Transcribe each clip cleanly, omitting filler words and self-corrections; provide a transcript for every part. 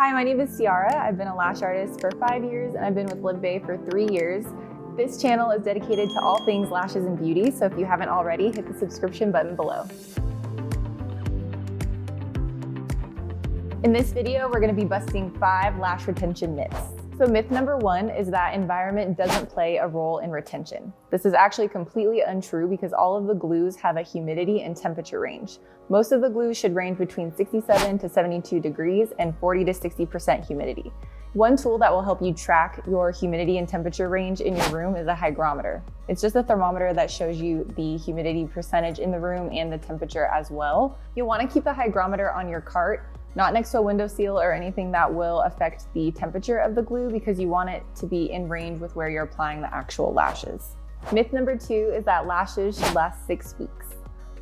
Hi, my name is Ciara. I've been a lash artist for 5 years and I've been with LivBay for 3 years. This channel is dedicated to all things lashes and beauty, so if you haven't already, hit the subscription button below. In this video, we're going to be busting 5 lash retention myths. So myth number 1 is that environment doesn't play a role in retention. This is actually completely untrue because all of the glues have a humidity and temperature range. Most of the glues should range between 67 to 72 degrees and 40 to 60% humidity. One tool that will help you track your humidity and temperature range in your room is a hygrometer. It's just a thermometer that shows you the humidity percentage in the room and the temperature as well. You'll want to keep the hygrometer on your cart, not next to a windowsill or anything that will affect the temperature of the glue, because you want it to be in range with where you're applying the actual lashes. Myth number 2 is that lashes should last 6 weeks.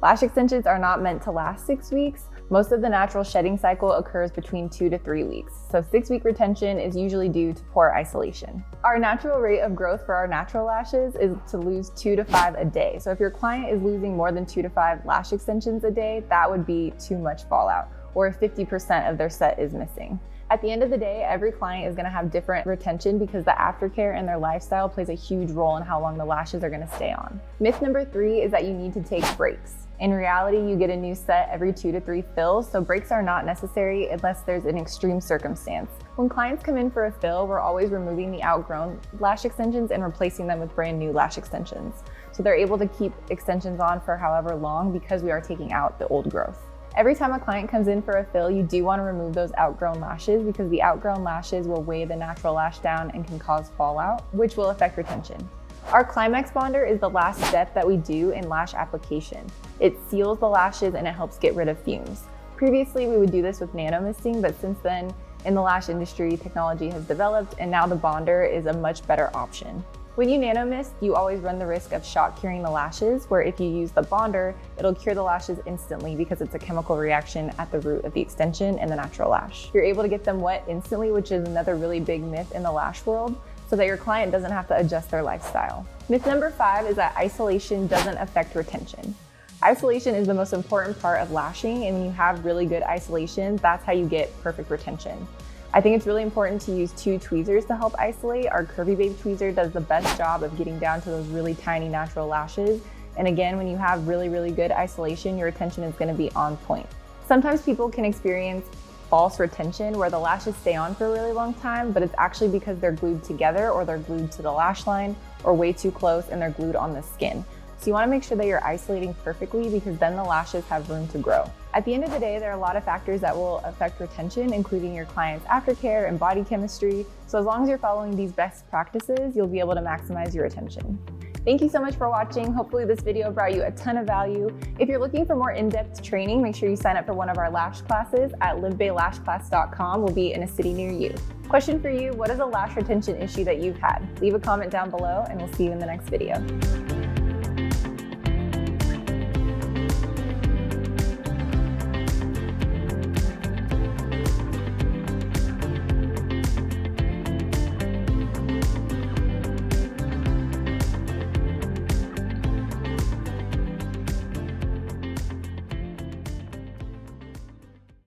Lash extensions are not meant to last 6 weeks. Most of the natural shedding cycle occurs between 2 to 3 weeks. So 6-week retention is usually due to poor isolation. Our natural rate of growth for our natural lashes is to lose 2 to 5 a day. So if your client is losing more than 2 to 5 lash extensions a day, that would be too much fallout, or if 50% of their set is missing. At the end of the day, every client is gonna have different retention because the aftercare and their lifestyle plays a huge role in how long the lashes are gonna stay on. Myth number 3 is that you need to take breaks. In reality, you get a new set every 2 to 3 fills, so breaks are not necessary unless there's an extreme circumstance. When clients come in for a fill, we're always removing the outgrown lash extensions and replacing them with brand new lash extensions. So they're able to keep extensions on for however long because we are taking out the old growth. Every time a client comes in for a fill, you do want to remove those outgrown lashes because the outgrown lashes will weigh the natural lash down and can cause fallout, which will affect retention. Our Climax Bonder is the last step that we do in lash application. It seals the lashes and it helps get rid of fumes. Previously, we would do this with nano misting, but since then, in the lash industry, technology has developed and now the bonder is a much better option. When you nano mist, you always run the risk of shock curing the lashes, where if you use the bonder, it'll cure the lashes instantly because it's a chemical reaction at the root of the extension and the natural lash. You're able to get them wet instantly, which is another really big myth in the lash world, so that your client doesn't have to adjust their lifestyle. Myth number 5 is that isolation doesn't affect retention. Isolation is the most important part of lashing, and when you have really good isolation, that's how you get perfect retention. I think it's really important to use 2 tweezers to help isolate. Our Curvy Babe tweezer does the best job of getting down to those really tiny natural lashes. And again, when you have really good isolation, your retention is gonna be on point. Sometimes people can experience false retention where the lashes stay on for a really long time, but it's actually because they're glued together or they're glued to the lash line or way too close and they're glued on the skin. So you wanna make sure that you're isolating perfectly because then the lashes have room to grow. At the end of the day, there are a lot of factors that will affect retention, including your client's aftercare and body chemistry. So as long as you're following these best practices, you'll be able to maximize your retention. Thank you so much for watching. Hopefully this video brought you a ton of value. If you're looking for more in-depth training, make sure you sign up for one of our lash classes at livbaylashclass.com. We'll be in a city near you. Question for you, what is a lash retention issue that you've had? Leave a comment down below and we'll see you in the next video.